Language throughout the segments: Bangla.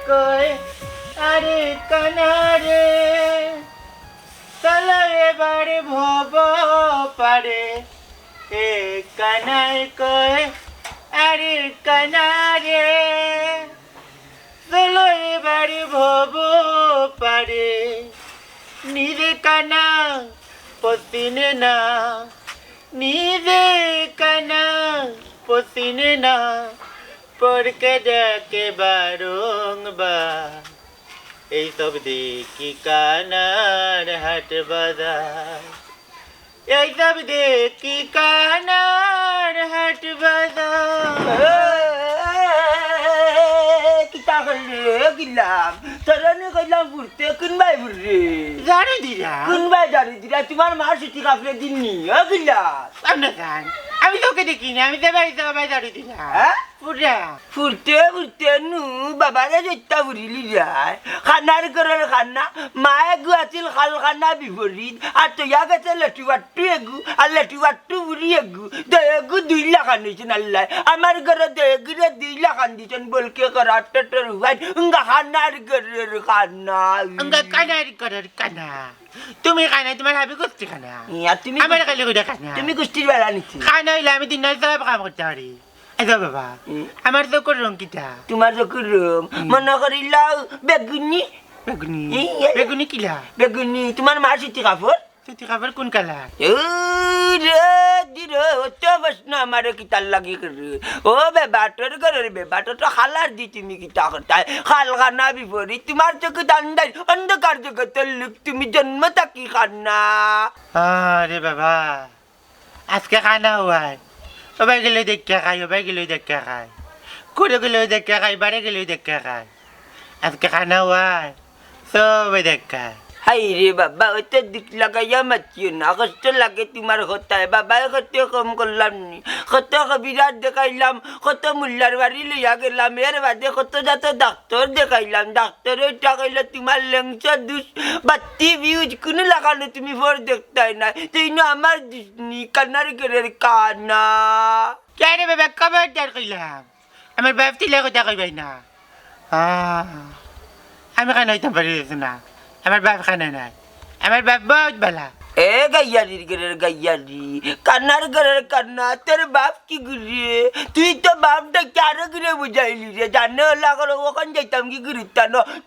কয় আরে কানারে চলো এবার ভব পারে এ কানাই কয় আরে কানারে চলো এবার ভব পারে নিজে কানা পতিনে না নিজে কানা পতিনে না পড়কে ডাকে বারংবার এই সব দেখি কানার হাট বাজার এই সব দেখি কানার হাট বাজার কিতা করলে গিলাম তরনে কইলাম বুড়তে কোনবাই বুড়রে জানি দিরা কোনবাই জানি দিরা তোমার মা ছুটি কাপড়ে দিননি ও গিলাম আপনি জান আমি তোকে দেখিনি আমি তো বাড়িতে বাবাই জানি দিরা হ্যাঁ পুরা ফুরতে ফুরতে নু বাবারে যেটা বুড়িলি যায় খানার ঘরের খানা মায়ে গু আছিল খাল খানা বিপরীত আর তৈয়া গেছে লেটু বাট্টু এগু আর লেটু বাট্টু বুড়ি এগু দয়েগু 2 লাখ আনিছেন আল্লাহ আমার ঘরে দয়েগুরে 2 লাখ আনিছেন বলকে করার টেটর ভাই উঙ্গা খানার ঘরের খানা উঙ্গা কানার ঘরের কানা তুমি কানা তোমার হাবি কুস্তি কানা আর তুমি আমার কালে কইরা কানা তুমি কুস্তির বেলা নিছি কানা হইলে আমি দিন রাত সব কাম করতে পারি আচ্ছা বাবা আমার তো কোন রং কিটা তোমার যখন রং মনে করিলাও বেগুনি বেগুনি বেগুনি কিলা বেগুনি তোমার মা ছুটি কাপড় তুই খাবার কোন কালার রে দিরে অত প্রশ্ন আমার কিতার লাগি করে ও বেবাটর ঘরের বেবাটর তো খালার দি তুমি কিতা করতে খাল খানা বিপরীত তোমার চোখে দান্দাই অন্ধকার জগতের লোক তুমি জন্ম থাকি খানা আরে বাবা আজকে খানা হয় সবাই গেলে দেখে খাই সবাই গেলে দেখে খাই করে গেলেও দেখে খাই বাড়ি গেলেও দেখে খাই আজকে খানা হয় সবাই দেখে হাই রে বাবা ওত দিক লাগাইয়া মাতিও না কষ্ট লাগে তোমার হতায় বাবা কত কম করলাম নি কত কবিরাজ দেখাইলাম কত মুল্লার বাড়ি লইয়া গেলাম এর বাদে কত যত ডাক্তার দেখাইলাম ডাক্তারের টাকাইলে তোমার লেংচ দুষ বাতি ভিউজ কোনো লাগানো তুমি ভোর দেখতাই না তুই না আমার দিসনি কান্নার ঘরের কানা কে রে বাবা কবে ডার কইলাম আমার বাপ তিলে কথা কইবাই না আমি কানা হইতাম পারি না আমার বাপ খানা নাই আমার বাপ বহুত বালা এ গাইয়ারির ঘরের গাইয়ারি কান্নার ঘরের কান্না তোর বাপ কি গুরে তুই তো বাপটা কারো ঘুরে বুঝাইলি রে জানে ওলা করে ওখান যাইতাম কি গুরুত্ব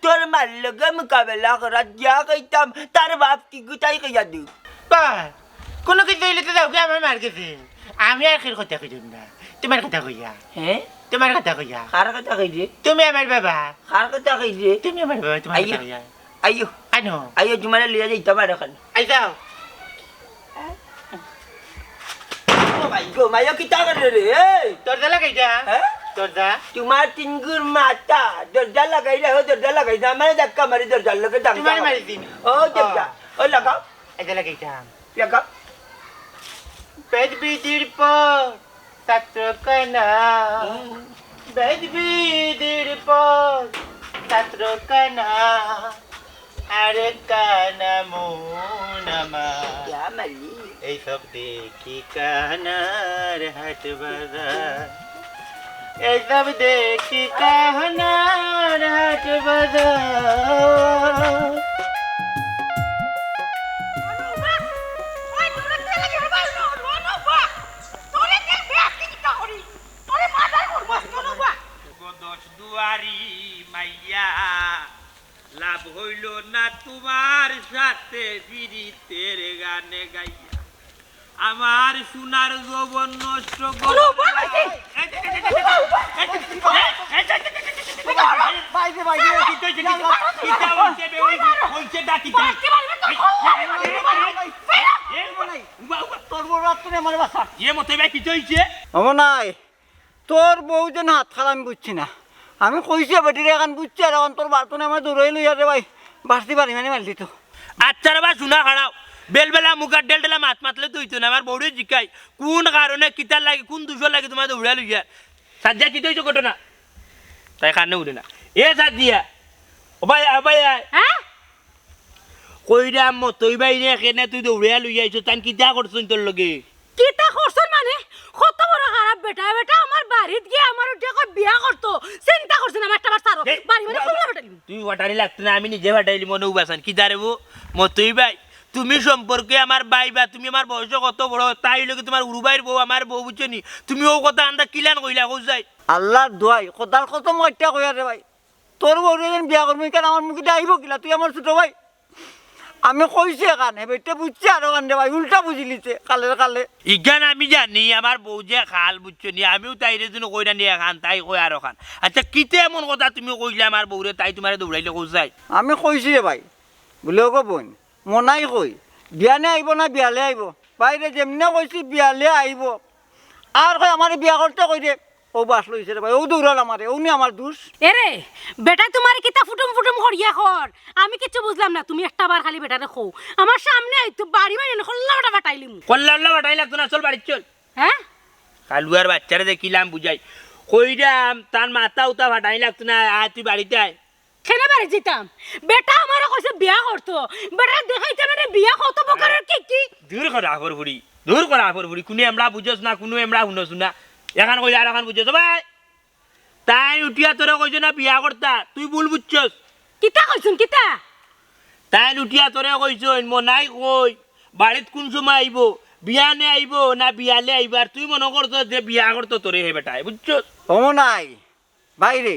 তোর মার লগে মোকাবেলা করা যা কইতাম তার বাপ কি গুতাই কইয়া দিও কোনো কিছু হইলে তো যাও আমার মার গেছে আমি আর খের কথা কইতাম না তোমার কথা কইয়া হ্যাঁ তোমার কথা কইয়া কার কথা কই রে তুমি আমার বাবা কার কথা কই রে তুমি আমার বাবা তোমার কথা কইয়া আইয়ো আনো আইয়ো তোমার লিয়া যাইতাম আর এখন আই যাও ও ভাই গো মাইয়া কি তা করে রে দরজা লাগাই যা হ্যাঁ দরজা তোমার তিনগুর মাতা দরজা লাগাই রে ও দরজা লাগাই দা মানে ধাক্কা মারি দরজা লগে দাম তোমার মারি দিন ও দরজা ও লাগাও এটা লাগাই যা লাগাও বেদ বিদির পর ছাত্র কানা বেদ বিদির পর ছাত্র কানা আরে কানা মুনামা এই সব দেখি কানার হাট বাজার এই সব দেখি কানার হাট বাজার মাইয়া লাভ হইল না তোমার সাথে ফিরিতের গানে গাইয়া আমার সোনার যৌবন নষ্ট নাই তোর বউ যেন হাত খালা আমি বুঝছি না আমি কইছি বেটির এখন বুঝছি আর এখন তোর বার্তনে আমার দূরেই লইয়া রে ভাই বাড়তি পারি মানে মারলি তো আচ্ছা রে বা শোনা খাড়াও বেলবেলা মুখার ডেলডেলা মাছ মাতলে তুইতো না আমার বউরে জিকাই কোন কারণে কিতার লাগে কোন দুশো লাগে তোমার দৌড়া লইয়া সাজ্জা কি হয়েছে ঘটনা তাই কানে উঠে না এ সাজিয়া ও ভাই হ্যাঁ কইরা মতই বাইরে কেনে তুই দৌড়া লইয়া আইছো তান কিতা করছুন তোর লগে কিতা করছন মানে কত বড় খারাপ বেটা বেটা আমার বাড়িত গিয়ে আমার উঠে কই বিয়া করতো চিন্তা করছেন আমার একটা বার সারো বাড়ি মানে খুললা তুমি ফাটানি লাগতো না আমি নিজে ফাটাইলি মনে উবাসান কি দাঁড়াবো মতই ভাই তুমি সম্পর্কে আমার ভাই বা তুমি আমার বয়স কত বড় তাই লোকে তোমার উরুবাইর বউ আমার বউ বুঝছো নি তুমি ও কথা আন্দা কিলান কইলা কোথায় আল্লাহর দোয়াই কোদাল কত মইটা কইয়া রে ভাই তোর বউরে যেন বিয়া করবি কেন আমার মুখে আইব কিলা তুই আমার ছোট ভাই আমি কইছি কানে বেটে বুঝছে আর কানে ভাই উল্টা বুঝিলিছে কালে ইগান আমি জানি আমার বউ যে খাল বুঝছো নি আমিও তাইরে জন্য কইরা নিয়ে খান তাই কই আর খান আচ্ছা কিতে এমন কথা তুমি কইলে আমার বউরে তাই তোমারে দৌড়াইলে কোথায় আমি কইছি রে ভাই বলে গো বোন মনাই কই বিয়ানে আইব না বিয়ালে আইব বাইরে যেমনে কইছি বিয়ালে আইব আর কই আমার বিয়া করতে কই দে ও বাস লইছে রে ভাই ও দৌড়াল আমারে ও নি আমার দোষ এরে বেটা তোমার কিতা ফুটুম ফুটুম করিয়া কর আমি কিছু বুঝলাম না তুমি একটা বার খালি বেটারে খো আমার সামনে আইতো বাড়ি মানে খল্লাটা বাটাইলিম কল্লা বাটাই লাগতো না চল বাড়ি চল হ্যাঁ কালুয়ার বাচ্চারে দেখিলাম বুঝাই কইরাম তার মাথা উতা ফাটাই লাগতো না আয় তুই বাড়িতে আয় কেন বাড়ি যেতাম বেটা আমার কইছে বিয়া করতো বেটা দেখাইতে না বিয়া কত প্রকারের কি দূর করা আপর ভুড়ি কোনে আমরা বুঝছ না কোনো আমরা শুনছ না এখন কই আর এখন বুঝছ ভাই তাই উঠিয়া তোরে কইছ না বিয়া করতা তুই ভুল বুঝছস কিতা কইছুন কিতা তাই উঠিয়া তোরে কইছ মনাই কই বাড়িত কোন সময় আইব বিয়ানে আইব না বিয়ালে আইব আর তুই মনে করছ যে বিয়া করতো তোরে হে বেটাই বুঝছস ও নাই বাইরে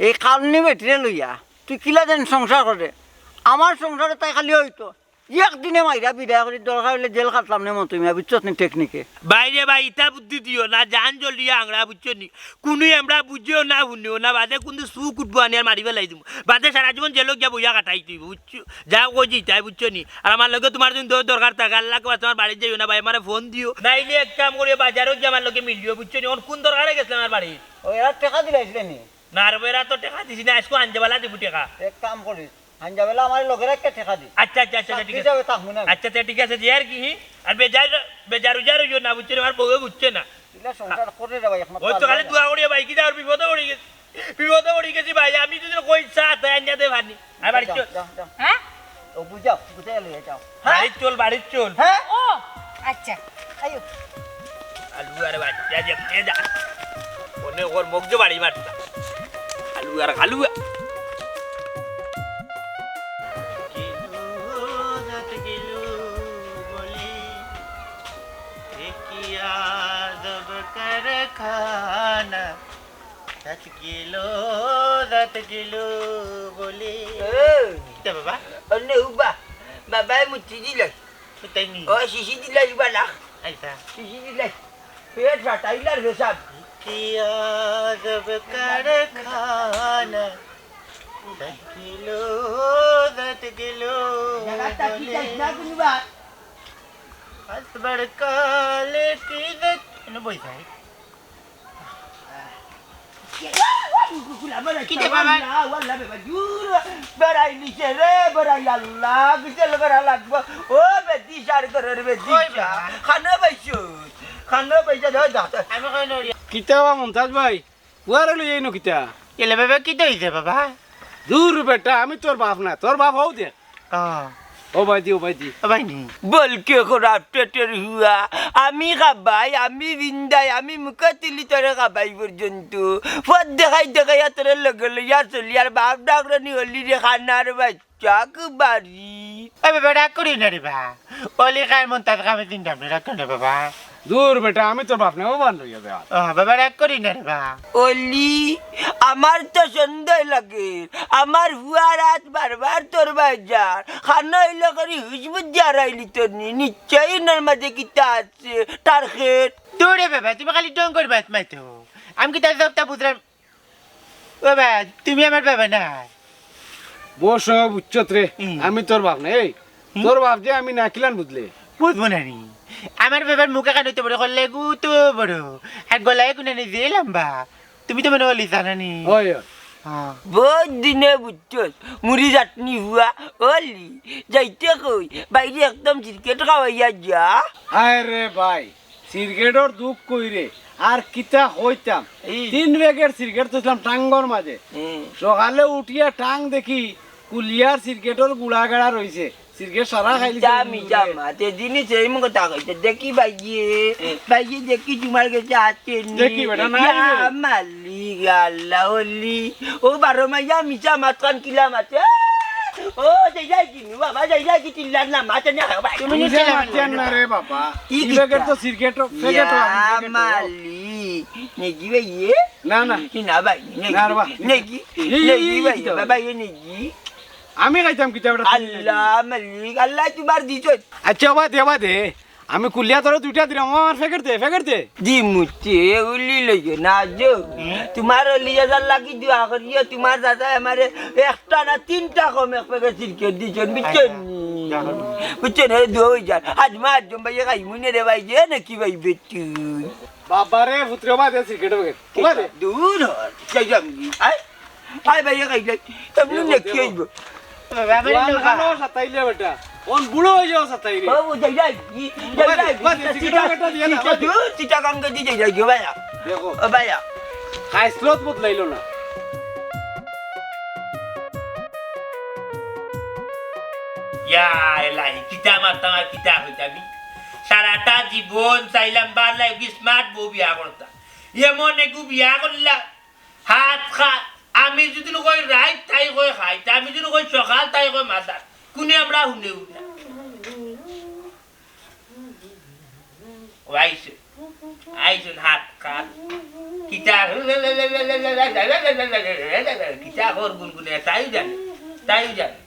এই কালনি বেটিরে লইয়া তুই কিলা যেন সংসার করে আমার সংসারে তাই খালি হইতো একদিনে মাইরা বিদায় করি দরকার হইলে জেল খাটলাম না মতো বুঝছস নি টেকনিকে বাইরে ভাই ইটা বুদ্ধি দিও না জান জ্বলিয়া আংরা বুঝছো নি কোনো আমরা বুঝিও না শুনিও না বাদে কিন্তু সুখ উঠবো আনি আর মারি পেলাই দিব বাদে সারা জীবন জেলক যা বইয়া কাটাই দিব বুঝছো যা কইছি তাই বুঝছো নি আর আমার লগে তোমার যদি দরকার থাকে আল্লাহ তোমার বাড়ি যাইও না ভাই আমার ফোন দিও নাইলে এক কাম করে বাজারও গিয়ে আমার লগে মিলিও বুঝছো নি কোন দরকারে গেছিলাম আমার বাড়ি ও এরা টাকা দিলাইছিলে নি না আর বেরা তো টাকা দিছি না আজকে আনজেবালা দিব টাকা এক কাম করিস আঞ্জাবেলা আমার লোকের একটা টাকা দি আচ্ছা ঠিক আছে আচ্ছা ঠিক আছে যে আর কি আর বেজার উজার হইও না বুঝছো আমার বউয়ে বুঝছে না সংসার করে রে ভাই ওই তো খালি দোয়া করিয়া ভাই কি যাওয়ার বিপদে পড়ে গেছি ভাই আমি যদি কই চা তাই আনিয়া দে ভানি আর বাড়ি চল হ্যাঁ ও বুঝাও বুঝাই লইয়া যাও বাড়ি চল হ্যাঁ ও আচ্ছা আইও আলু আর বাচ্চা যে যা ওনে ওর মুখ যে বাড়ি মারতা আলু खाना 10 किलो बोले क्या बाबा Ano ba? Babay mo tidilay. बताइए नहीं Oh, sisi dilay ba lah? ऐसा Sisi dilay. Pero sa Thailand ro sab. किया जब कर खाना 10 kilo Nakata kita na kuno ba? बस बड़का लेती न बोल भाई Kita ba? Wala ba juro. Baray ni sere, baray Allah. Gisel karalag ba? Oh, bedi shar karar bedi. Khana baisho. Khana baisho da da. আমি কই নড়ি কিতা বা মমতাজ ভাই পুয়ারে লই আইনো কিতা এলে বাবা কি দইছে বাবা দূর বেটা আমি তোর বাপ না তোর বাপ হও দে হ্যাঁ ও ভাই দি ভাই নি বলকে খরাব টেটের হুয়া আমি খাবাই আমি বিন্দাই আমি মুখাতিলি তোরে খাবাই পর্যন্ত ফদ দেখাই তোরে লগে লইয়া চলি আর বাপ ডাকরানি হলি রে খানার বাচ্চা কুবারি ওই বাবা রাগ করি না রে বা ওলি খাই মন তার কামে দিন দাম রাগ করে বাবা দূর বেটা আমি তোর বাপ না ও বান লইয়া দে বাবা রাগ করি না রে বা অলি আমার তো সন্দেহ লাগে আমার হুয়া রাত বারবার তোর বাজার খানা হইলে করি হুজবুত জারাইলি তোর নিশ্চয়ই নর্মাদে কিতা আছে টার্গেট দৌড়ে বাবা তুমি খালি ডং করবা মাই তো আমি কি তার সবটা বুঝলাম বাবা তুমি আমার বাবা না বস বুঝছত রে আমি তোর বাপ না এই তোর বাপ যে আমি না কিলান বুঝলে বুঝবো না নি আমার বাবার মুখে কান হইতে বড় করলে তো বড় আর গলায় কোনে নি যে লম্বা তুমি তো মনে হলি জানা নি ওই হ্যাঁ বহুত দিনে বুঝছস মুড়ি চাটনি হুয়া অলি যাইতে কই বাইরে একদম ক্রিকেট খাওয়াইয়া যা আরে ভাই সিগারেটর দুঃখ কই রে আর কিতা হইতাম 3 ব্যাগের সিগারেট তুললাম টাঙ্গর মাঝে সকালে উঠিয়া টাং দেখি কুলিয়ার সিগারেটর গুড়া গাড়া রইছে সিগারেট সারা খাইলি জামি জামা তে জিনিস এই মো কথা কইতে দেখি ভাইয়ে দেখি তোমার কাছে আছে দেখি বেটা, নাই রে। মালিক আল্লাহ ওলি ও বারো মাইয়া মিছা মাতকান কিলাম আছে ও যাই কি বাবা যাই কি চিল্লার না মাছ না ভাই তুমি নিজে নিচে মারতেন না রে বাবা কি এই ব্যাগের তো সিগারেট প্যাকেট মালিক নেকি ভাইয়ে না না কি না ভাই না রে বাবা। নেকি ভাই বাবা ये নেকি আমি খাইতাম কিতাবটা আল্লাহ মালিক আল্লাহ তোমার দিছো আচ্ছা বাবা দে আমি কুলিয়া তোর দুইটা দিলাম আমার ফেকেট দে জি মুঝे उल्ली लगे ना जो तुम्हारे लिए अल्लाह की दुआ करिए तुम्हारे दादा हमारे एकटा ना तीनटा को मैं पे सिरके दीजन बिचन है दो हजार आज मार जो भाई का मुने रे भाई ये न की भाई बेटू বাবা রে পুত্র বা দে সিগারেট প্যাকেট দে दूर हो जाऊंगी आई भाई का तब ने कियो খানো সাতাইলে বেটা ওন বুড়ো হয়ে যাও সাতাইলে ओ जाई चिटा काम कर दी जाई भाई দেখো ओ भाई খাইসলত বদলাইলো না ইয়া এলাই কিতা মারতাম আর কিতা হইতামি সারাটা জীবন চাইলাম বারলাই স্মার্ট বউ বিয়া করতাম এমন একটু বিয়া করলাম হাত খা আমি যদি কই রাইট তাই কই খাই আমি যদি কই সকাল তাই কই মাথা কোনে আমরা শুনে উঠা আইসুন হাত খান কিতা কিতা কর গুনগুনে তাই জানে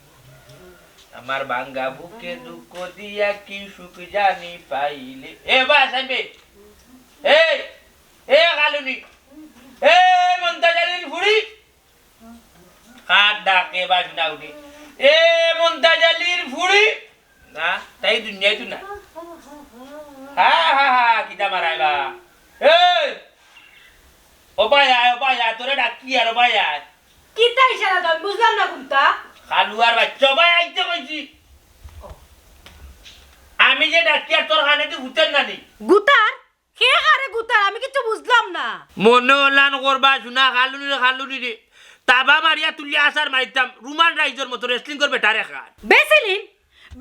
আমার বাঙ্গা বুকে দুঃখ দিয়া কি সুখ জানি পাইলে এ বাস আমি এ কালুনি এ মন্তাজালির ফুড়ি কার ডাকে বাস না উঠে এ মন্তাজালির ফুড়ি না তাই দুনিয়ায় তো না হা কিতা মারাইবা এই ও বায়া তোরে ডাকি আর বায়া কিতা ইশারা দাও বুঝলাম না কোনটা খালুয়ার বাচ্চা ভাই আইতে কইছি আমি যে ডাকি আর তোর খানে তুই উঠেন না নি গুতার কে হারে গুতার আমি কিছু বুঝলাম না মনে হলান করবা শুনা খালুনি রে তাবা মারিয়া তুলি আসার মাইতাম রুমান রাইজর মতো রেসলিং করবে টারে খান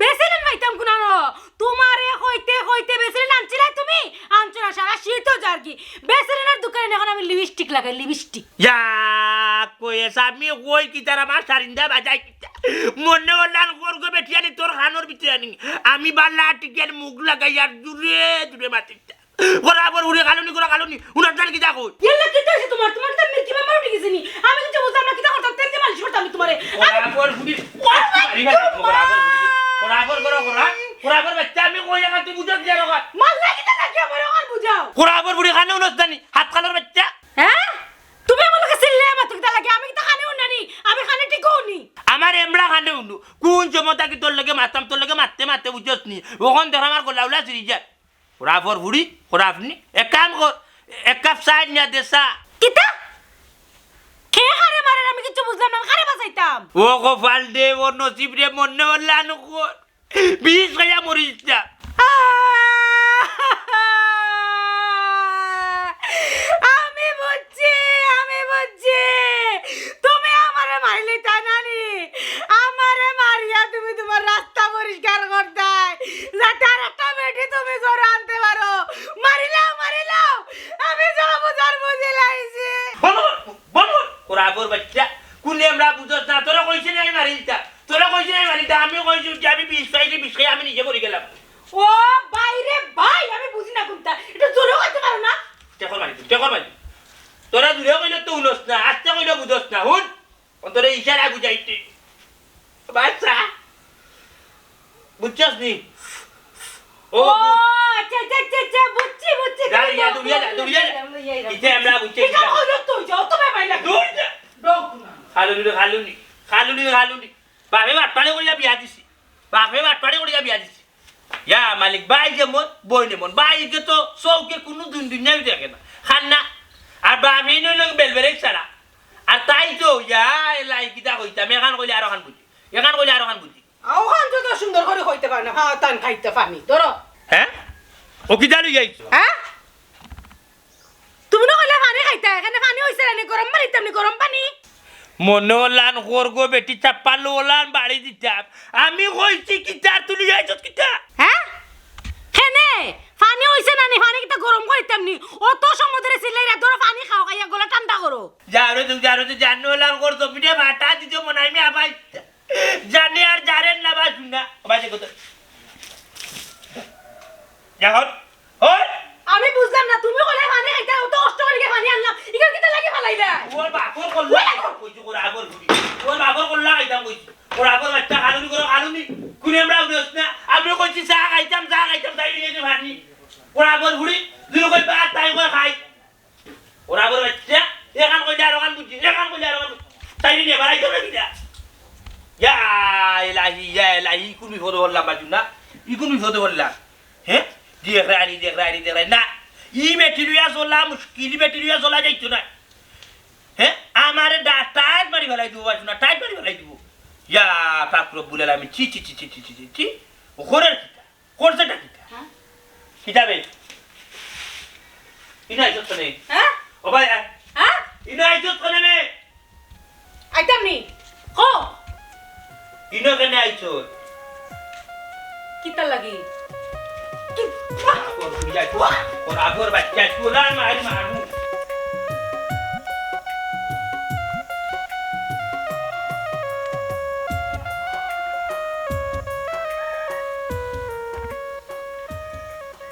বেসিলিন মাইতাম কুনানো তোমারে হইতে বেসিলিন আনছিলা তুমি আনছো না সারা শীত জারকি বেসিলিনের দোকানে এখন আমি লিপস্টিক লাগাই লিপস্টিক ইয়া কইস আমি কই কি তারা মার সারিন্দা বাজাই মনে হলান করগো বেটিয়ানি তোর খানোর ভিতরে আনি আমি বাল্লা টিকের মুখ লাগাই আর দূরে মাতিতা বরাবর উড়ে কালুনি উনার জান কি দেখো এলা কি তাছে তোমার তো মির্কি মামা উঠে গেছিনি আমি কিছু বুঝলাম না কি করতাম তেল দিয়ে মালিশ করতাম আমি তোমারে বরাবর উড়ি বরাবর বাচ্চা আমি কই জায়গা তুই বুঝাস দিয়া রগা মাল্লা কি তা কি আমারে আর বুঝাও বরাবর বুড়ি খানে উনস্তানি হাত কালার বাচ্চা হ্যাঁ তুমি আমার কাছে সিল্লে মাত্র কি তা লাগে আমি কি তা খানে উন্নানি আমি খানে ঠিক হউনি আমার এমড়া খানে উন্নু কোন জমতা কি তোর লগে মারতাম তোর লগে মারতে বুঝছস নি ওখান ধর আমার গলাউলা সিরি যায় বরাবর বুড়ি খরাফনি এক কাম কর এক কাপ চাই নিয়া দেসা কিতা কে হারে মারে আমি কিছু বুঝলাম না খারে বাঁচাইতাম ও কপাল দে ও নসিব রে মনে হল্লা নকর বিষ খাইয়া মরিস না আমি বুঝছি তুমি আমারে মারলে তা নানি আমারে মারিয়া তুমি তোমার রাস্তা পরিষ্কার করতাই যাতে আর একটা বেটি তুমি ঘরে আনতে পারো মারিলাও আমি যা বুঝার বুঝে লাইছি বল খরাবর বাচ্চা কোনে আমরা বুঝছস না তোরা কইছিস আমি মারিতা আমি কইছি যে আমি বিষ খাই আমি নিজে মরে গেলাম ও বাইরে ভাই আমি বুঝি না কোনটা এটা জোরে করতে পারো না টেকর মারি তোরা দূরে কইলে তো উনস না আস্তে কইলে বুঝছস না হুন তোরে ইশারা বুঝাইতে বাচ্চা বুঝছস নি ও আচ্ছা বুঝছি যা দুনিয়া ইতে আমরা বুঝছি এটা হলো তো যাও তুমি বাইলা দূর যা ডকুনা খালুনি বাপে বাটপাড়ে করিয়া বিয়া দিছি ইয়া মালিক বাই যেমন বই নেমন বাইকে তো চৌকে কোনো দুনিয়াই দেখে না খান্না আর বাপে নইলে বেলবেলে ছাড়া আর তাই তো ইয়া লাই কিতা কইতাম এখান কইলে আর খান বুঝি ওখান তো সুন্দর করে হইতে পারে না হ্যাঁ তান খাইতে পানি ধরো হ্যাঁ ও কি জানি যাইছো হ্যাঁ তুমি না কইলে পানি খাইতে এখানে পানি হইছে না গরম পানি তেমনি গরম পানি মনে ওলান করগো বেটি চাপ্পালো ওলান বাড়ি দিতাম আমি কইছি কিতা তুলি যাইছত কিতা হ্যাঁ হেনে পানি হইছে না নি পানি কিটা গরম করিতাম নি অত সমুদ্রে সিলাই রাত ধরে পানি খাও খাইয়া গলা ঠান্ডা করো যারো তো জানো ওলান করতো পিঠে ভাটা দিতে মনাই মে আবাই জানে আর জারেন না বা শুনা বাজে কত যাহর ওই আমি বুঝলাম না তুমি কইলে পানি খাইতা অত কষ্ট করে পানি আনলাম ইকার কিটা লাগে ফালাইলা ওর বাপর কল্লা কইছো ওর আগর ঘুরি ওর বাপর কল্লা আইতাম কইছি ওর আগর বাচ্চা খালুনি করে খালুনি কুনে আমরা উড়ছ না আমি কইছি চা খাইতাম তাই নিয়ে ভানি ওর আগর ঘুরি দুই কই বাত তাই কই খাই ওর আগর বাচ্চা এখান কই আর ওখান বুঝি এখান কই আর ওখান তাই নিয়ে বাড়াই তো না ইয়া ইলাহি কুনি ফটো বললাম বাজু না ই কুনি ফটো বললাম হ্যাঁ দেখ রানি না ই মেটেরিয়া চলা মুশকিল মেটেরিয়া চলা যাইতো না হ্যাঁ আমারে টাইট মারি ফেলাই দিব বাজু না টাইট মারি ফেলাই দিব ইয়া ঠাকুর বুলাল আমি চি ওখরের কিতা কোরসেটা কিতা কিতাবে ইনা ইজ্জত করে হ্যাঁ ও ভাই হ্যাঁ ইনা ইজ্জত করে মে আইতাম নি কো ইনো কেন আইছো কিটা লাগি ওর আগর বাচ্চা চুলা মারু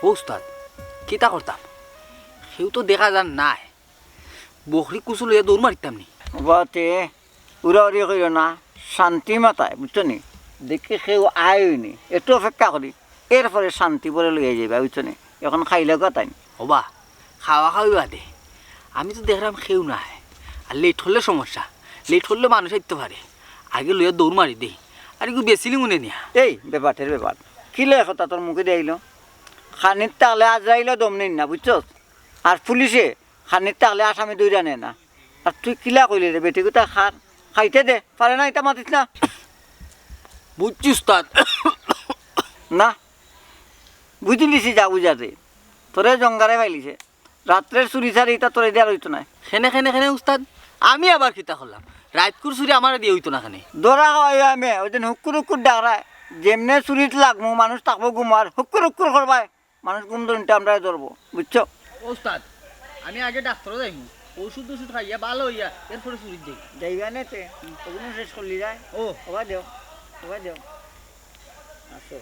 উস্তাদ কিতা করতাম সেও তো দেখা যান নাই বকরি কুচু লইয়া দৌড় মারিতাম নি বাতে উড়া উড়ি করিও না শান্তি মাতায় বুঝছো নি দেখি সেও আয়নি একটু অপেক্ষা করি এরপরে শান্তি বলে লইয়া যাবে বুঝছো নি এখন খাইলে কথাই হবা খাওয়া খাওয়াই বাদে আমি তো দেখলাম সেও নাই আর লেট হলে সমস্যা লেট হলে মানুষ আইতে পারে আগে লইয়া দৌড় মারি দেই আর একটু বেশিলি মনে নিয়া এই ব্যাপারটের ব্যাপার কিলে কথা তোর মুখে দিয়ে আইলো খানির তাহলে আজরাইলে দম নিন না বুঝছো আর পুলিশে খানির তাহলে আসামি দৌড়া নেয় না আর তুই কিলা কইলি রে বেটি গোটা খাইতে দে পারে না এটা মাতিস না বুঝছি উস্তাদ না বুঝি লিছি যা বুঝাতে তোরে জঙ্গারে ফাইলিছে রাত্রের চুরি চারি এটা তোরে দেওয়ার হইতো না খেনে উস্তাদ আমি আবার কিতা করলাম রাতকুর চুরি আমার দিয়ে হইতো না খানে দৌড়া হয় আমি ওই দিন হুক্কুর ডাকরায় যেমনে চুরিত লাগবো মানুষ থাকবো ঘুমার হুক্কুর করবাই মানুষ ঘুম ধরতে আমরা ধরবো বুঝছো উস্তাদ আমি আগে ডাক্তারও যাইমু ওষুধ খাইয়া ভালো হইয়া এরপরে চুরি যাই যাইবা নেতে ওগুলো শেষ করলি যায় ও হবা দেও আসো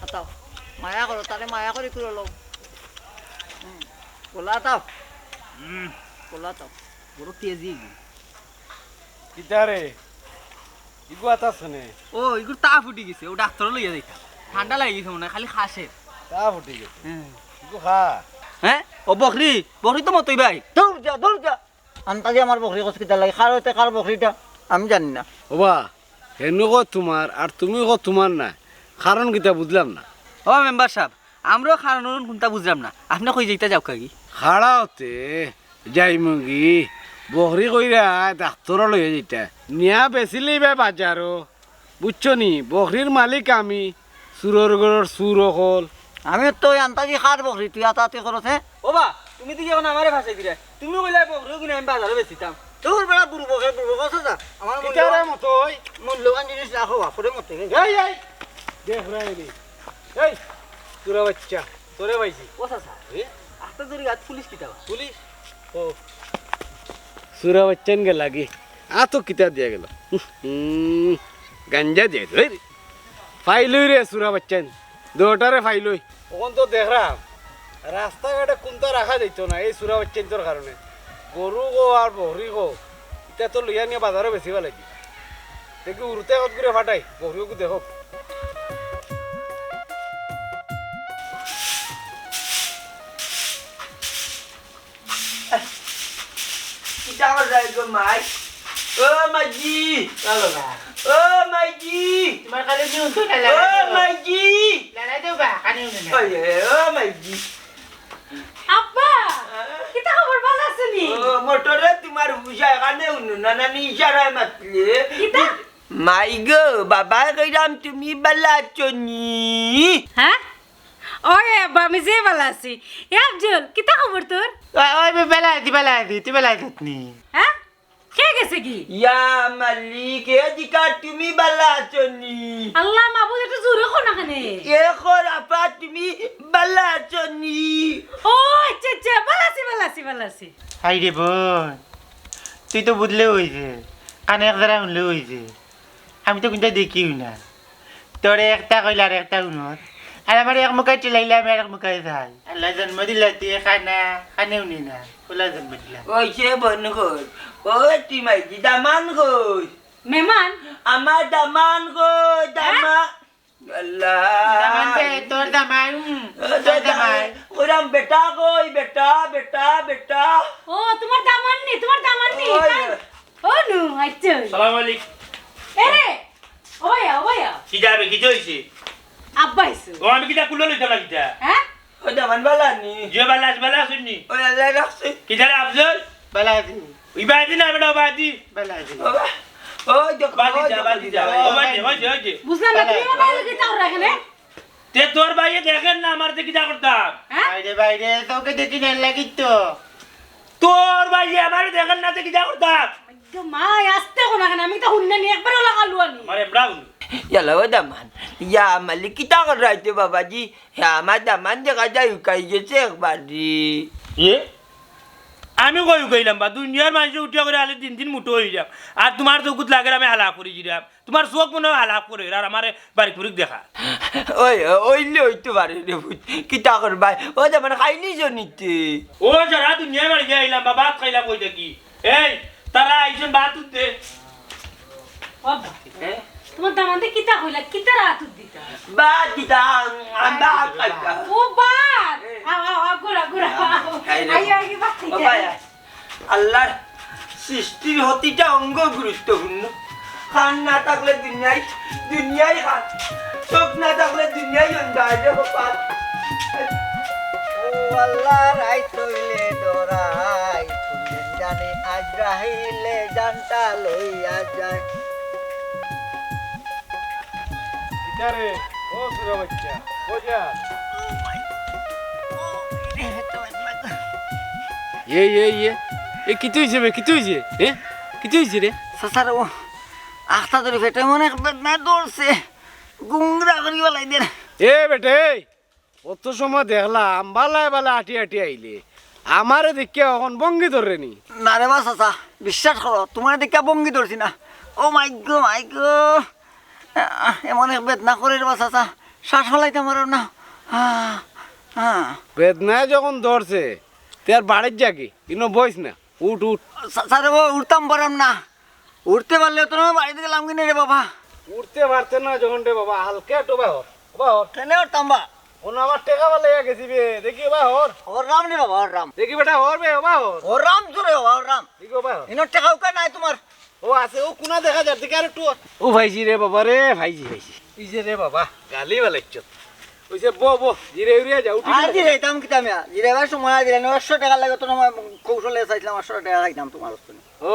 আতাও মায়া করো তারে মায়া করে করে লো কোলা তাও বড় তেজি কিতারে ইগুয়াত আছে ও এগুলো তা ফুটি গেছে ও ডাক্তারও লইয়া যাইতা ঠান্ডা লাগি গেছে মনে হয় খালি খাসে তা ফুটি গেছে ইগু খা হ্যাঁ ও বকরি তো মতই ভাই দৌড় যা আন্তাজি আমার বকরি কসকিটা লাগে কার হইতে কার বকরিটা আমি জানি না ওবা হেনু কো তোমার আর তুমি কো তোমার না কারণ কিতা বুঝলাম না ও মেম্বার সাহেব আমরাও খারানোর কোনটা বুঝলাম না আপনি কই যাইতা যাও কাকি খাড়া হতে যাই মুগি বহরি কইরা ডাক্তর লইয়া যেটা নিয়া বেচিলেই বে বাজারও বুঝছো নি বকরির মালিক আমি চুরর গড়র চুর হল আমি তো আন্তাজি কার বকরি তুই আতাতে করছে ও বা তুমি দিকে এখন আমারে ভাষাই দিরা তুমি কইলা বকরি কিনে আমি বাজারে বেচিতাম তোর বেড়া বুড়ো বকছে যা আমার কিতারে মতই মূল্যবান জিনিস রাখো বাপরে মতে এই দেখ রাইনি এই তোরা বাচ্চা তোরে পাইছি ও চাচা আস্তে ধরে গাছ পুলিশ কিতাবা পুলিশ ও সুরা বচ্চন গে লাগে আ তো কিতা দিয়া গেল গাঞ্জা দিয়ে রে ফাইলই রে সুরা বচ্চন দোটারে ফাইলই ওখান তো দেখলাম রাস্তাঘাটে কোনটা রাখা যাইত না এই সুরা বচ্চন তোর কারণে গরু গো আর বহরি গো এটা তো লইয়া নিয়ে বাজারে বেশি ভালো লাগি দেখি উড়তে কত করে ফাটাই বহরিও দেখো Kita orang ke mai. Oh Maji. Oh Maji. Cuma kalau ni untuk dah Oh lah. Maji. Lah tu bah, kan ni nak. Oh ya, oh Maji. আব্বা কিটা খবর ভালো আছে নি Oh motornya তোমার বুঝায় কানে উনু নানা নি ইশারায় মাতলে কিটা মাই গো বাবা কইরাম তুমি বালা আছো নি হ্যাঁ ও ওই আব্বা আমি যে ভালো আছি এ আব্দুল কিতা খবর তোর ওই বেলাইতি তুই বেলাইতি হ্যাঁ খেয়ে গেছে কি ইয়া মালিক এ দিকা তুমি বালা আছনি আল্লাহ মাবুদ এটা জোরে কো না কেনে এ খরাপা তুমি বালা আছনি ও আচ্ছা ভালো আছি হাই রে বোন তুই তো বুঝলে হয়েছে কানে এক দ্বারা শুনলে হয়েছে আমি তো কিন্তু দেখিও না তোরে একটা কইলে আর একটা শুনত আর আমার এক মুখায় চিলাইলে আমি আর এক মুখায় যাই আল্লাহ জন্ম দিলা তুই খানেও নি না খোলা জন্ম দিলা ওই সে বন কই ও তুমি কি দামান কই মেহমান আমার দামান কই দামা আল্লাহ দামান দে তোর দামান ওরাম বেটা কই বেটা ও তোমার দামান নি ও নু আচ্ছা সালাম আলাইকুম এরে ওয়া কি যাবে কি হইছে আব্বা আইছো ও আমি কিটা কুলো লইতাম না কিটা হ্যাঁ ও দামান বালা নি যে বালা শুননি ওই আল্লাহ রাখছে কি জানে আফজল বেলাইতি ইবাদি না বেটা বাদি বেলাইতি ও দেখো বাদি যা ও বাদি বুঝলাম না তুমি আমার বাইরে কি তাও রাখলে তে তোর ভাইয়ে দেখেন না আমার দেখি যা করতাম হ্যাঁ বাইরে তোকে দেখি না লাগিত তো তোর ভাইয়ে আমার দেখেন না দেখি যা করতাম মা আসতে কোনা কেন আমি তো হুন্না নি একবার লাগালু আনি মারে ব্রাউন ইয়ালা ও দামান ইয়া মালিক কিতা কর রাইতে বাবাজি হ্যাঁ আমার দামান দেখা যায় উকাই গেছে একবারই এ আমি কই কইলাম বা দুনিয়ার মানুষ উঠিয়া করে আলে দিন মুটো হয়ে যাব আর তোমার চোখত লাগে আমি হালাক করে দিলাম তোমার চোখ মনে হয় হালাক করে আর আমার বাড়ি ফুরিক দেখা ওইলে হইতে পারে রে কিতা কর ভাই ও দামান খাইনি জনিতে ও যারা দুনিয়ার বাড়ি যাইলাম বা ভাত খাইলাম কই দেখি এই তারা আইছেন ভাত উঠতে বাবা তোমার দামানতে কিতা কইলা কিতা রাত দিতা বা কিতা আন্দা খাইতা ও বাত গুরা আই বাত বাবা আল্লাহর সৃষ্টির হতিটা অঙ্গ গুরুত্বপূর্ণ খান না থাকলে দুনিয়ায় খান চোখ না থাকলে দুনিয়ায় অন্ধার রে বাবা ও আল্লাহ রাই তৈলে ডরাই ফুলেন জানে আজ রাহিলে জানটা লইয়া যায় কিতারে ও সুরা বাচ্চা ও যা এ কি তুই যাবে কি তুই যে কি তুই রে সাসার ও আখতা ধরে ফেটে মনে না দৌড়ছে গুংরা করি বলাই দেন এ বেটে অত সময় দেখলাম বালা আটি আইলে আমারে দেখে এখন বঙ্গি ধরে নি না রে বা চাচা বিশ্বাস করো তোমার দেখা বঙ্গি ধরছি না ও মাই গো এমন এক বেদনা করে রে বা চাচা শ্বাস ফলাইতে পারো না বেদনায় যখন ধরছে তার বাড়ির যাকে কিন্তু বইস না উঠ চাচা রে উঠতাম পারাম না উঠতে পারলেও তো বাড়িতে গেলাম কিনে রে বাবা উঠতে পারতে না যখন রে বাবা হালকা একটু বাহর ট্রেনে উঠতাম বা ওন আমার টেকা বলে গেছি বে দেখি বাহর ওর রাম রে বাবা ওর রাম দেখি বেটা হর বে বাহর ওর রাম জোরে বাবা ওর রাম দেখি বাহর ইনোর টাকা উকা নাই তোমার ও আছে ও কোনা দেখা যার দিকে আর একটু ও ভাইজি রে বাবা রে ভাইজি এই যে রে বাবা গালি বালাইছ ওইছে বো জিরে উড়িয়া যাও আর জিরে দাম কি দাম জিরে ভাই সময় দিলে 900 টাকা লাগে তো কৌশলে চাইছিলাম 800 টাকা খাইতাম তোমার হচ্ছে ও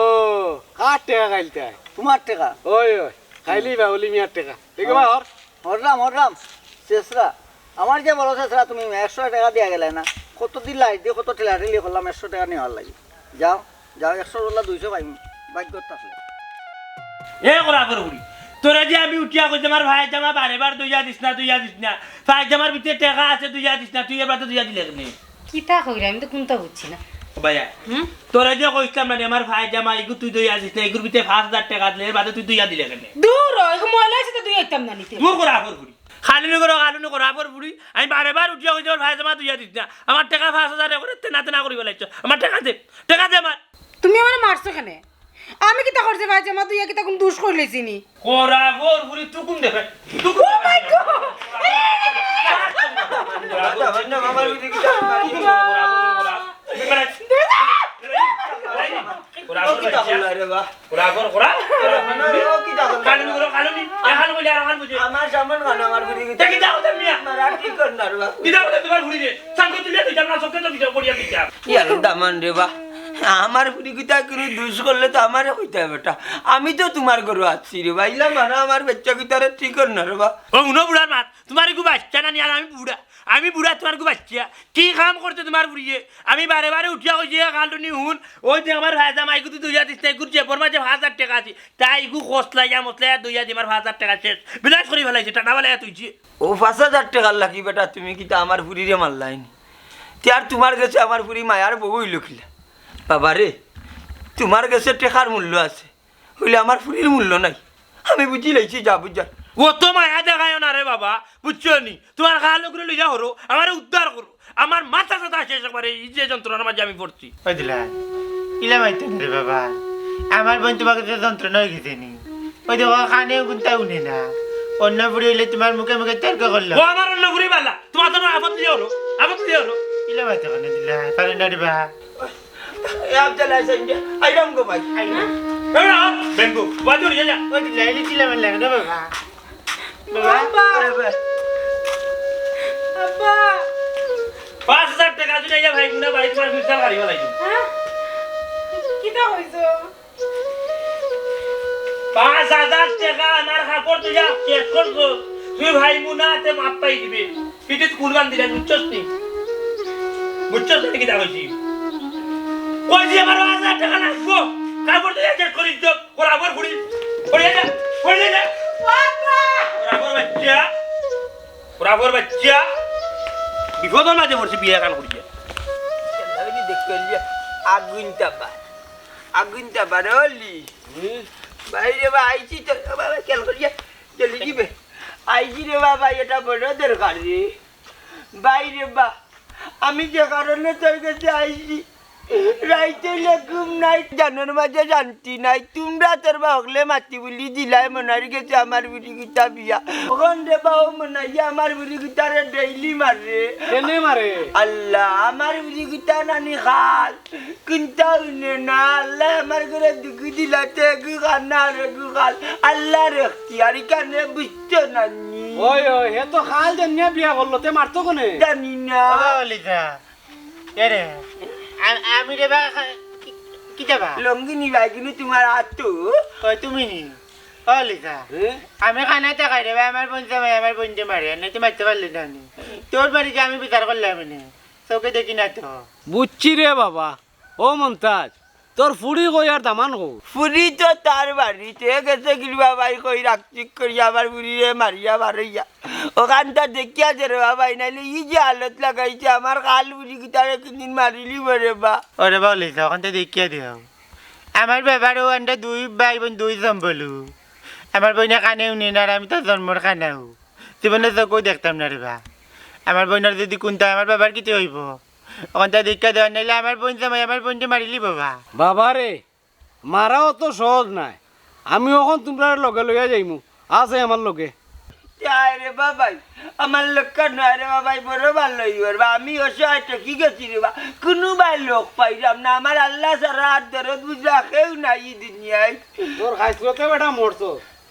কার টাকা খাইলতে তোমার টাকা ওই খাইলি বা ওলি মিয়ার টাকা দেখি বাহর ওর রাম শেষরা আমার যে বলো শেষরা তুমি 100 টাকা দিয়া গেলে না কত দিলাই দিয়ে কত ঠেলা ঠেলি করলাম 100 টাকা নেওয়ার লাগে যাও 100 বললা 200 পাইম ভাগ্য থাকলে এ করা করবি তোরা যে আমি উঠিয়া কইতে আমার ভাই জামা বারেবার দুইয়া দিস না ভাই জামার ভিতরে টাকা আছে দুইয়া দিস না তুই এবার তো দুইয়া দিলে কেন কিতা কইরা আমি তো কোনটা বুঝছি না ভাইয়া তোরা যে কইতাম না আমার ভাই জামা এগু তুই দুইয়া দিস না এগুর ভিতরে 5000 টাকা দিলে এর বাদে তুই দুইয়া দিলে কেন দূর এগো ময়লা আছে তো দুই আইতাম না নিতে দূর করা করবি খালি করা করবি আমি বারেবার উঠিয়া কইতে আমার ভাই জামা দুইয়া দিস না আমার টাকা 5000 টাকা করে তেনা করি বলাইছ আমার টাকা দে আমার তুমি আমারে মারছো কেন আমি কিতা করছে ভাই জামা তুই কিতা কোন দুষ কইলে চিনি করা করবি তুই কোন দেখে তুই ও মাই গড আমার ভিতরে কিতা আমার সামান গান আমার দামান রে বা আমার বুড়ি কিতা কোনো দুষ করলে তো আমারে কইতে হবে বেটা আমি তো তোমার ঘরে আছি রে ভাইলা মানা আমার বাচ্চা কিতারে ঠিক কর না রে বা ও উনো বুড়ার মাত তোমার গু বাচ্চা না নিয়ে আমি বুড়া তোমার গু বাচ্চা কি কাম করতে তোমার বুড়িয়ে আমি বারে বারে উঠিয়া কইছি কালটু নি হুন ওই যে আমার ভাজা মাইকু তো 2000 টাকা ঘুরছে পর মাঝে 1000 টাকা আছে তাই গু খসলাইয়া মসলাইয়া 2000 আমার 1000 টাকা শেষ বিলাস করে ফেলাইছে টাকা বালাইয়া তুইছি ও 5000 টাকা লাগি বেটা তুমি কিতা আমার বুড়িরে মারলাইনি আর তোমার কাছে আমার বুড়ি মায়ার বউ হইল কিলা বাবা রে তোমার কাছে টেকার মূল্য আছে হইলে আমার বুড়ির মূল্য নাই আমি বুঝি লাইছি যা বুঝার ও তো মায়া দেখায় না রে বাবা বুঝছো নি তোমার কালো করে লইয়া হরো আমার উদ্ধার করো আমার মাথা সাথে শেষ একবারে এই যে যন্ত্রণার মাঝে আমি পড়ছি ওই দিলা ইলা মাইতেন রে বাবা আমার বোন তোমার কাছে যন্ত্রণা হয়ে গেছে নি ওই দেখো কানেও গুনতা উনি না অন্য বুড়ি হইলে তোমার মুখে মুখে তর্ক করলো ও আমার অন্য ঘুরি বালা তোমার তো আপদ দিয়ে হরো ইলা মাইতে কেন দিলা পারে না রে বা এ আব্দুল হাসান আইরাম গো ভাই বেঙ্গু বাজুর যা ওই দিলা ইলি দিলা মানে লাগে না বাবা আব্বা 5000 টাকা দিলে যা ভাই গুনা ভাই তোমার ফিরসা গাড়ি বালাইছো কিটা হইছো 5000 টাকা আমার কাপড় তুই যা চেক করছো তুই ভাই মুনাতে মাপ পাই দিবে পিটিত কুরবান দিলে বুঝছস নি বুঝছস নি কি দাওছি ওই যে আমার 5000 টাকা লাগবো কাপড় তুই চেক করিস তো বরাবর ঘুরি পড়ে যা বাবা বরাবর বাচ্চা বিপদের মাঝে পড়ছে বিয়ে কান করিয়া দেখতে আগুনটা বারলি বাইরে বা আইছি তো বাবা খেয়াল করিয়া চলে যাবে আইছি রে বাবা এটা বড় দরকার রে বাইরে বা আমি যে কারণে তোর কাছে আইছি রাইতে ঘুম নাই জানার মাঝে শান্তি নাই তোমরা তোর বাহলে মাতি বলি দিলাই মনার গেছে আমার বুড়ি গীতা বিয়া ওখান রে বাউ মনাইয়া আমার বুড়ি গীতারে ডেইলি মারে কেনে মারে আল্লাহ আমার বুড়ি গীতা নানি খাল কিনতা না আল্লাহ আমার ঘরে দুগু দিলাতে গু খানা রে গু খাল আল্লাহ রেখতি আর কানে বুঝছো নানি ওই হে তো খাল জানিয়া বিয়া করলো তে মারতো কোনে জানি না লিজা এরে আমি রে বা কি যাবা লঙ্গিনী বাগিনি তোমার আতো ওই তুমি নি ও লিজা আমি খানা টাকা রে আমার বোন জামাই আমার বোনকে মারে না তো মারতে পারলি না তোর বাড়িতে আমি বিচার করলাম না চৌকে দেখি না তো বুঝছি রে বাবা ও মন্তাজ তোর ফুড়ি কই আর দামান কো ফুরি তো তার বাড়িতে গেছে গিলবা ভাই কই রাখচিক করি আমার বুড়িরে মারিয়া মারিয়া ওখানটা দেখিয়া যে রে বাবা নাইলে ই যে হালত লাগাইছে আমার কাল বুড়ি কি তারে কিদিন মারিলি বরে বা ওরে বা লিজা ওখানটা দেখিয়া দিও আমার ব্যাপারে ওখানটা দুই ভাই বোন দুই জম্বলু আমার বোনে কানেও নি না আর আমি তো জন্মর কানাও জীবনে চোখও দেখতাম না রে বা আমার বোনের যদি কোনটা আমার বাবার কিতে হইব ওখানটা দেখিয়া দেওয়ার নাইলে আমার বোন জামাই আমার বোনকে মারিলি বাবা বাবা রে মারাও তো সহজ নাই আমি এখন তোমরা লগে লইয়া যাইমু আছে আমার লগে রে বাবাই আমার লোকটা নয় রে বাবাই বড় ভালো হইবার বা আমি অসহায় কি গেছি রে বা কোনো ভাই লোক পাইলাম না আমার আল্লাহ সারা হাত দরদ বুঝা কেউ নাই এই দুনিয়ায় তোর খাইছতে বেটা মরতো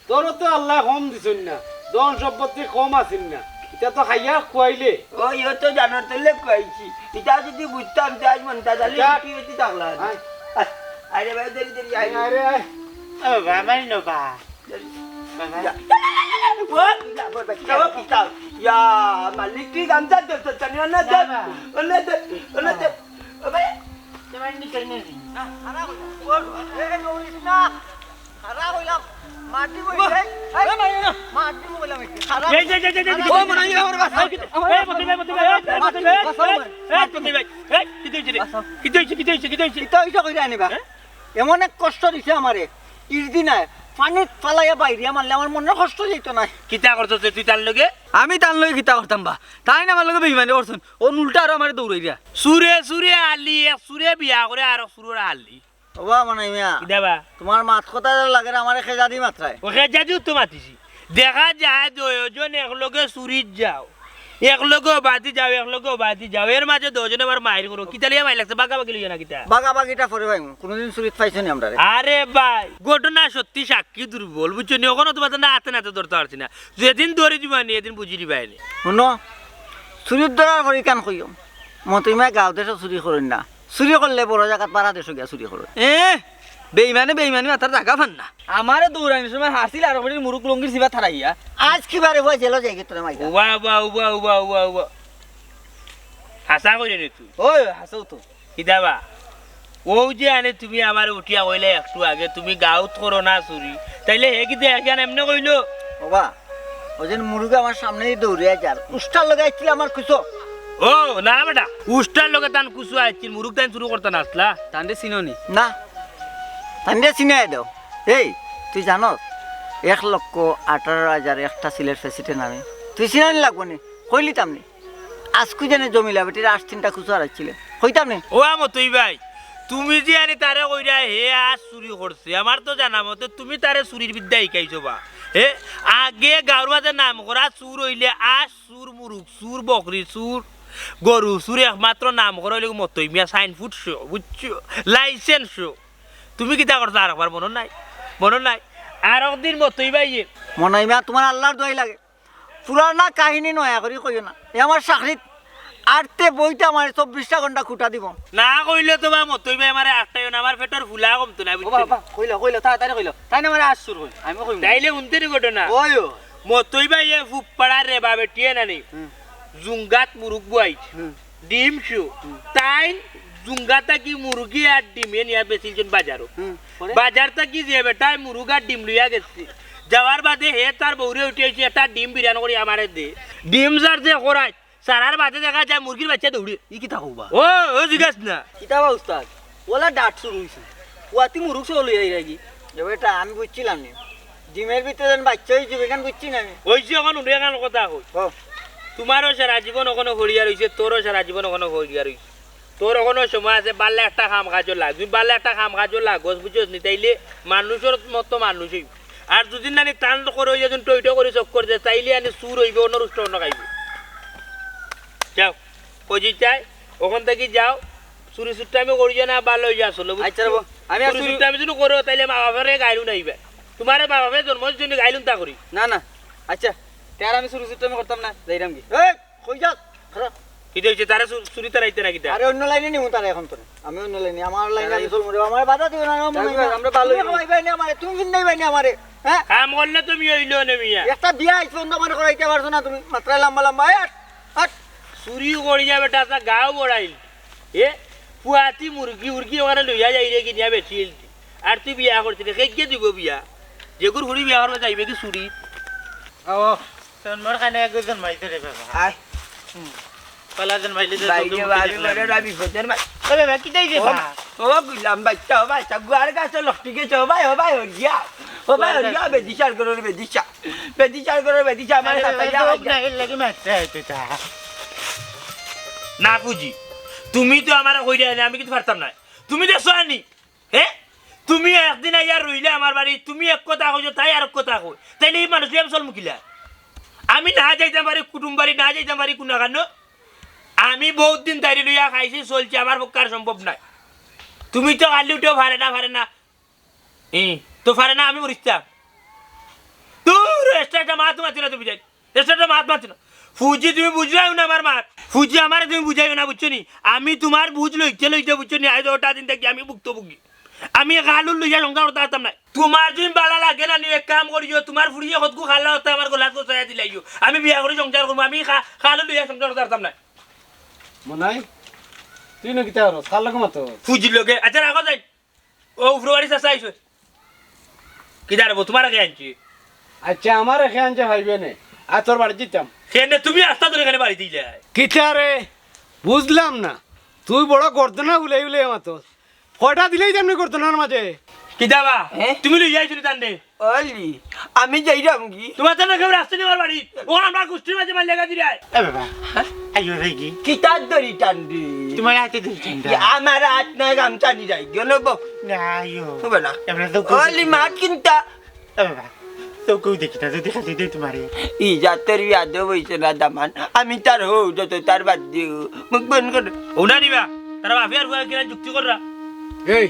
তোর তো আল্লাহ কম দিছুন না ধন সম্পত্তি কম আছিল না এটা তো খাইয়া খুয়াইলে ও ইও তো জানার তোলে কইছি এটা যদি বুঝতাম যে আজ মনটা জালি কি হইতি থাকলা আরে ভাই দেরি দেরি আই আরে ও বাবা আমার নো বা Ya, maliki gamza de tanya na de. Ona de. তোমার নিকল নেই খারা কইলাম খারা কইলাম মাটি বইছে মাটি বইলাম খারা ও মনে হয় আমার কাছে এমন এক কষ্ট দিছে আমারে ইরদি নাই পানিত ফালাইয়া বাইরে মারলে আমার মনে কষ্ট যেত না কিতা করছো তুই তার লগে আমি তার লগে গীতা করতাম বা তাই না আমার লগে বেইমানি করছেন ও উল্টা আর আমার দৌড়াই দিয়া সুরে আলি এক সুরে বিয়া করে আর সুরে আলি ওবা মানে মিয়া দেবা তোমার মাত কথা লাগে আমার খেজা দি মাত্রায় ওকে যাদিও তো মাতিছি দেখা যায় দুজন এক লগে সুরিত যাও এক লগে বাদি যাও এর মাঝে দুজন আবার মাইর করো কিতা লিয়া মাই লাগছে বাগাবাগি লইয়া না কিতা বাগাবাগিটা পরে ভাই কোনদিন চুরিত পাইছো নি আমরা আরে ভাই ঘটনা সত্যি সাক্ষী দুর্বল বুঝছো নি ওখানে তোমার না হাতে নাতে ধরতে পারছি না যেদিন ধরে দিবানি এদিন বুঝি দিবাই নি শুনো চুরিত ধরার পরে কান কইম মই তুমি গাঁও দেশে চুরি করেন না চুরি করলে বড় জায়গাত পাড়া দেশ গিয়া চুরি করো বেইমানি মাথার জাগা ফান না আমারে দৌড়ানোর সময় হাসিল আর ওখানে মুরুক লঙ্গির সিবা থারাইয়া আজ কি বারে হয়ে জেল যাই তোরা মাইকা উবা হাসা কইরে রে তুই ওই হাসাও তো কিদাবা ও যে আনে তুমি আমার উঠিয়া কইলে একটু আগে তুমি গাউত করো না চুরি তাইলে হে কি দেখান এমনি কইলো বাবা ওই যে মুরুগে আমার সামনেই দৌড়িয়া যার উষ্টার লগে আইছিল আমার কুছো ও না বেটা উষ্টার লগে তান কুসু আইছিল মুরুক তান শুরু করতে না আসলা তান্ডে চিননি না তান্ডে চিনাই দাও এই তুই জানো 1,18,000 একটা সিলেট প্রেসিডেন্ট আমি তুই চিনানি লাগবো নি কইলিতাম নি আজকে জানে জমিলা বেটির 8-3টা কুচু হারাইছিলে কইতাম নি ও আমো তুই ভাই তুমি যে আনি তারে কইরা হে আজ চুরি করছে আমার তো জানা মতে তুমি তারে চুরির বিদ্যা শিকাইছো বা হে আগে গাঁর মাঝে নাম করা চুর হইলে আজ চুর মুরুক চুর বকরি চুর গরু চুর একমাত্র নাম করা হইলে মতই মিয়া সাইন ফুড শো বুঝছো লাইসেন্স শো তুমি কিতা করছো আর একবার মনে নাই আর একদিন মতই ভাই মনাই মা তোমার আল্লাহর দোয়াই লাগে পুরানা কাহিনী নয়া করি কইও না এ আমার চাকরিত আরতে বইতে আমার 24টা ঘন্টা খুঁটা দিব না কইলে তো বা মতই ভাই আমার আটটাই না আমার পেটের ফুলা কমতো না ও বুঝছো বাবা কইলো তাড়াতাড়ি কইলো তাই না মানে আসছুর কই আমি কইম তাইলে উনতেরি ঘটনা ওই মতই ভাই ফুপাড়ার রে বাবে টিয়ে নানি জুঙ্গাত মুরুগ বই ডিম শু তাই জুঙ্গাতা কি মুরগি আর ডিমে নিয়া বেচিলছেন বাজারও বাজারটা কি যে বেটায় মুরুগ আর ডিম লইয়া গেছে যাওয়ার বাদে হে তার বউরে উঠেছে একটা ডিম বিরিয়ানি করে আমারে দে ডিম যার যে করাই সারার বাদে দেখা যায় মুরগির বাচ্চা দৌড়ে ই কিতা কইবা ও জিজ্ঞাস না কিতাবা উস্তাদ ওলা ডাট শুরু হইছে ওয়াতি মুরুক চলে আই রাগি বেটা আমি বুঝছিলাম নি ডিমের ভিতরে যেন বাচ্চা হয়েছে বেখান বুঝছি না আমি ওই যে এখন উঠে গেল কথা কই ও তোমারও সারা জীবন ওখানে হরিয়া রয়েছে তোরও সারা জীবন ওখানে হরিয়া রয়েছে তোর ওখানে সময় আছে বাল্লে একটা কাম কাজ লাগ তুমি বাল্লে একটা কাম কাজ লাগস বুঝছ নি তাইলে মানুষের মতো মানুষই আর দুদিন নানি টান করে যখন টইটো করে চক করে যায় তাইলে আনি চুর হইবে অন্য রুষ্ট অন্য খাইবে যাও পজি চাই ওখান থেকে যাও চুরি চুরটা আমি করি না ভালো হয়ে আসলো আচ্ছা বাবা আমি আর চুরি চুরটা আমি যদি করো তাইলে মা বাবারে গাইলু নাইবে তোমার মা বাবা জন্মের জন্য গাইলুন তা করি না আচ্ছা তার আমি শুরু আমি করতাম না যাইরাম কি এই কই যাক খারাপ কি হইছে তারা চুরি তারাইতে নাকি তা আরে অন্য লাইনে নিমু তারা এখন তো আমি অন্য লাইনে আমার লাইনে আমি চলমু আমার বাধা দিও না আমরা ভালো ভাই না আমারে তুমি কিন নাই ভাই না আমারে হ্যাঁ কাম করলে তুমি হইলো না মিয়া একটা বিয়া আইছ বন্ধ মানে করাইতে পারছো না তুমি মাত্র লম্বা লম্বা হাট চুরি করি যাবে তা গাও বড়াইল এ পুয়াতি মুরগি উরগি ওখানে লইয়া যাই রে কিনিয়া বেশি আর তুই বিয়া করছিস কে দিব বিয়া যেগুর ঘুরি বিয়া করবে যাইবে কি চুরি ও তোর কানে একজন মাইতে রে বাবা আয় পালাজন মাইলে যে বাইরে বাড়ি করে রাবি ফতের মা ও বাবা কি দেই দেবা ও গুলাম বাচ্চা ও বাচ্চা গুয়ার গাছে লটকে চ ভাই হরিয়া বেদিশার করে বেদিশা আমার সাথে যা না এর লাগি মারতে আইতে তা না পুজি তুমি তো আমার কইরা না আমি কিছু পারতাম না তুমি দেখছো আনি হে তুমি একদিন আইয়া রইলে আমার বাড়ি তুমি এক কথা কইছো তাই আর এক কথা কই তাইলে এই মানুষ এম চল মুখিলা আমি না যাইতাম পারি কুটুম বাড়ি না যাইতাম পারি কোনা কান্ন আমি বহুত দিন দাঁড়ি লইয়া খাইছি চলছে আমার পক্ষে সম্ভব নাই তুমি তো কালি উঠেও পারে না তো পারে না আমি মরিস্তাম তোর এক্সট্রা মাত মাতি না তুমি যাই এক্সট্রা মাত মাতি না ফুজি তুমি বুঝাইও না আমার মাত ফুজি আমার তুমি বুঝাইও না বুঝছো নি আমি তোমার বুঝ লইতে বুঝছো নি আজ ওটা দিন থেকে আমি ভুক্তভোগী আমি গালুর লইয়া সংসার করতে পারতাম না তোমার যদি বালা লাগে না এক কাম করিও তোমার ফুরিয়ে কতকু খালা হতে আমার গোলাত কোথায় দিলাইও আমি বিয়া করে সংসার করবো আমি খালু লইয়া সংসার করতে পারতাম না মনাই তুই না কিতা আর কাল লাগা মতো ফুজির লগে আচ্ছা রাখো যাই ও ফেব্রুয়ারি শেষ আইসো কি জানবো তোমার আগে আনছি আচ্ছা আমার এখানে আনছে ভাইবে নে আর তোর বাড়ি যেতাম সেনে তুমি আস্তা ধরে এখানে বাড়ি দিলে কিতা রে বুঝলাম না তুই বড় গর্দনা উলাই মাতো কয়টা দিলেই তেমনি গর্দনার মাঝে কি দাবা তুমি লই যাইছো তান্ডে অলি আমি যাইরাম কি তোমার তো কেউ রাস্তা নেওয়ার বাড়ি ও আমরা গোষ্ঠীর মাঝে মাল লেগা দিলে এ বাবা আইও রে কি কিতার দড়ি টান্ডি তোমার হাতে দিছেন আমার হাত না গামছা নি যাই গেল না আইও বলা আমরা তো অলি মা কিনতা এ বাবা তো কই দেখি তা যদি খাতে দে তোমারে ই জাতের ইয়াদ হইছে না দামান আমি তার হো যত তার বাদ দিও মুখ বন্ধ কর ওনা নিবা তারা বাফিয়ার ফুয়া কিনা যুক্তি কররা এই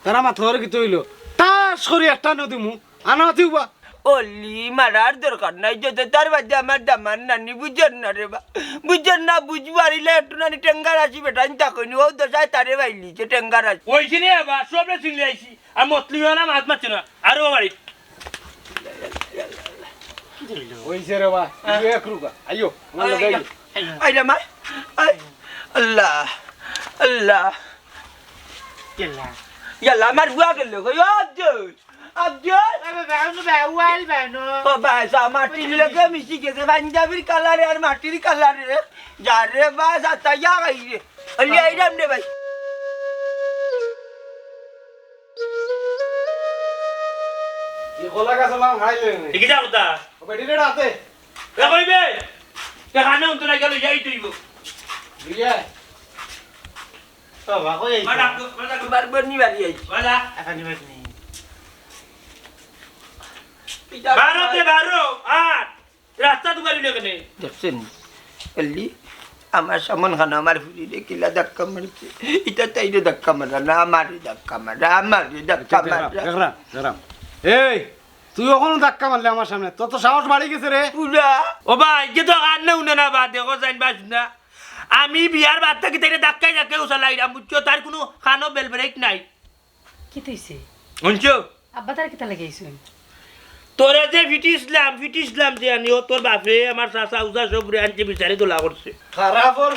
তারা মাথা ধরে কি তৈল তাস করি একটা নদী মু আনা দিবা অলি মারার দরকার নাই যত তার বাদে আমার দামান নানি বুঝেন না রে বা বুঝেন না বুঝবো আরিলে একটু নানি টেঙ্গার আসি বেটা আমি তাকনি ও দশায় তারে বাইলি যে টেঙ্গার আসি ওইছি রে বা সবরে চিনলে আইছি আর মতলি না মাছ মারছে না আরো বাড়ি হইছে রে বা এক রুকা আইও আমার লগে আইও আইলা মা আল্লাহ আল্লাহ কেলা ইয়াল্লা আমার বুয়া গেল গো আব্দুল আব্দুল ও বাস মাটির লগে মিশি গেছে পাঞ্জাবির কালারে আর মাটির কালারে যারে বাস আতাইয়া গাই রে অলি আইরাম রে ভাই ই কলা গাছ লাম খাইলে নে ঠিক আছে কথা ও বেটি রে রাতে এ কইবে কে খানা উন্ত না গেল যাই তুইব দিয়া বাবা কই আইছো মাডা বারবার নি বাড়ি আইছি বাজা এখানে বাজনি বারোতে বারো আট রাস্তা তো গাড়ি লেগে নেই দেখছেন অলি আমার সামন খানা আমার ফুরি রে কিলা ধাক্কা মারছে এটা তাইরে ধাক্কা মারা না আমারে ধাক্কা মারা আমারে ধাক্কা মারা দেখরা দেখরা এই তুই ওখানে ধাক্কা মারলে আমার সামনে তোর তো সাহস বাড়ি গেছে রে পুরা ও ভাই যে তো কান্না উনে না বা দেখো যাইন বাস না আমি বিয়ার বাদ থাকি তাই ধাক্কাই ধাক্কাই উঠা লাইলাম বুঝছো তার কোনো খানো বেল ব্রেক নাই কি তৈছে শুনছো আব্বা তার কিতা লাগাইছেন তোরে যে ফিটি ইসলাম যে আনিও তোর বাপে আমার চাচা উচা সব রে আনছে বিচারে তোলা করছে খারাপ ওর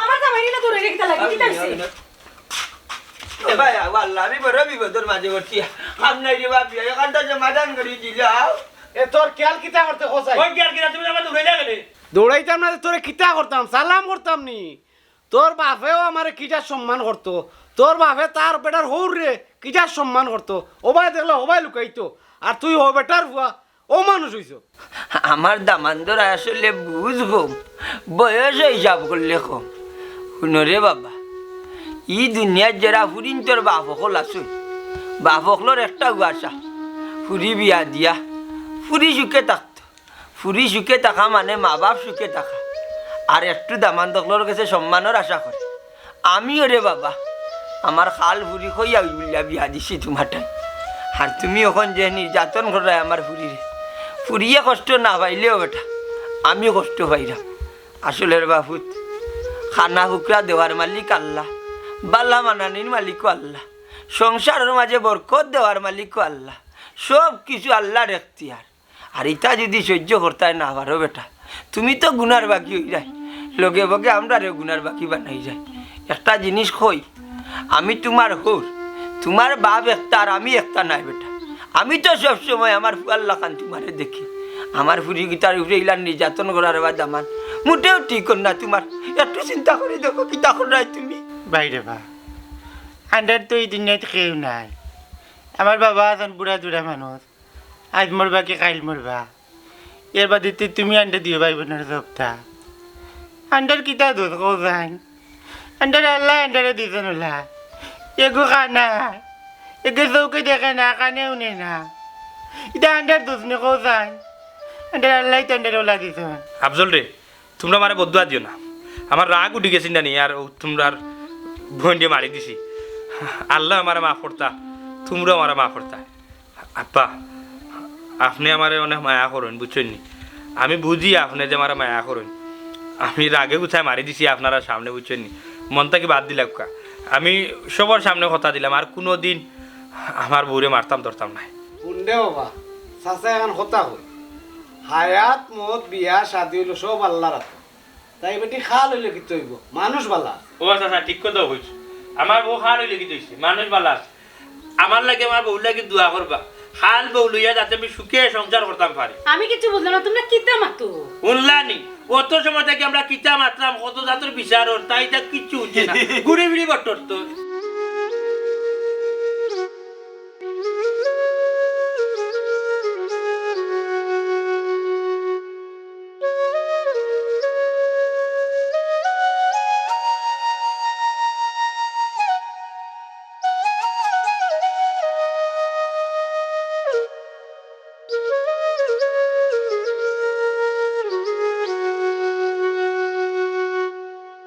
আমার জামাই না দূরে কিতা লাগি কি তৈছে এ ভাই আল্লাহ আমি বড় বিপদের মাঝে করছি আমনাই রে বাপ এখানটা সমাধান করে দিলাও এ তোর খেয়াল কিতা করতে খোসাই ওই কি আর কি তুমি আমার দৌড়ে লাগলে দৌড়াইতাম না তোরে কিতা করতাম সালাম করতাম নি তোর বাপেও আমারে কিটার সম্মান করতো তোর বাপে তার বেটার হৌর রে কিটার সম্মান করতো ওবাই দেখলে ওবাই লুকাইতো আর তুই ও বেটার হুয়া ও মানুষ হইছ আমার দামান্দর আসলে বুঝ কম বয়স হিসাব করলে কম শুনরে বাবা ই দুনিয়ার যারা ফুরিন তোর বাপ হকল আসুন বাপ হকলর একটা উয়াশা ফুরি বিয়া দিয়া ফুরি সুখে থাকতো ফুরি সুখে থাকা মানে মা বাপ সুখে থাকা আর একটু দামান্দকলর কাছে সম্মানের আশা করে আমিও রে বাবা আমার খাল ফুরি কইয়া উইলা বিয়া দিছি তোমারটাই আর তুমি এখন যে নির্যাতন করায় আমার ফুরিরে ফুরিয়ে কষ্ট না পাইলেও বেটা আমিও কষ্ট পাইলাম আসলে বাপুত খানা হুকরা দেওয়ার মালিক আল্লাহ বাল্লা মানানির মালিকও আল্লাহ সংসারের মাঝে বরকত দেওয়ার মালিকও আল্লাহ সব কিছু আল্লাহর এখতিয়ার আর ইটা যদি সহ্য করতে না পারো বেটা তুমি তো গুনার বাকি হয়ে যায় লগে বগে আমরা রে গুনার বাকি বানাই যায় একটা জিনিস কই আমি তোমার হোর তোমার বাপ একটা আর আমি একটা নাই বেটা আমি তো সবসময় আমার আল্লাহ খান তোমারে দেখি আমার ফুরি গিটার উপরে ইলার নির্যাতন করার বা দামান মোটেও ঠিক না তোমার একটু চিন্তা করে দেখো কিতা করাই তুমি বাইরে বা আন্ডার তো এই দুনিয়াতে কেউ নাই আমার বাবা আছেন বুড়া দুড়া মানুষ আজ মরবা কি কাইল মরবা এর বাদে তুমি আন্ডা দিও ভাই বোনের সপ্তাহ আন্ডার কিতা দোষ কো যাই আন্ডার আল্লাহ আন্ডারে দিছেন ওলা এগো খানা এগে চৌকে দেখে না কানে উনে না এটা আন্ডার দোষ নে কো যাই আন্ডার আল্লাহ তো আন্ডারে ওলা দিছেন আফজল রে তোমরা মারে বদুয়া দিও না আমার রাগ উঠে গেছি না নি আর তোমরা বোন দিয়ে মারি দিছি আল্লাহ আমার মাফ করতা তোমরা আমার মাফ করতা আপা আপনি আমার অনেক মায়া করেন বুঝছেন নি আমি বুঝি আপনি যে আমার মায়া করেন আমি রাগে গুছায় মারি দিছি আপনারা সামনে বুঝছেন নি মনটাকে বাদ দিলাম কা আমি সবার সামনে কথা দিলাম আর কোনো দিন আমার বউরে মারতাম ধরতাম না শুনদে বাবা চাচা এখন হতা হই হায়াত মত বিয়া শাদি হইলো সব আল্লাহর হাতে তাই বেটি খাল হইলে কি তৈব মানুষ বালা ও আচ্ছা ঠিক কথা হয়েছে আমার বউ খাল হইলে কি দিয়েছে মানুষ বালা আছে আমার লাগে আমার বউ লাগে দোয়া করবা খাল বউ লইয়া যাতে আমি সুখে সংসার করতাম পারি আমি কিছু বুঝলাম না তোমরা কিতা মাতো উনলানি অত সময় থেকে আমরা কিতা মাত্রাম কত জাতের বিচার তাই তা কিচ্ছু হচ্ছে না ঘুরে ফিরে করতো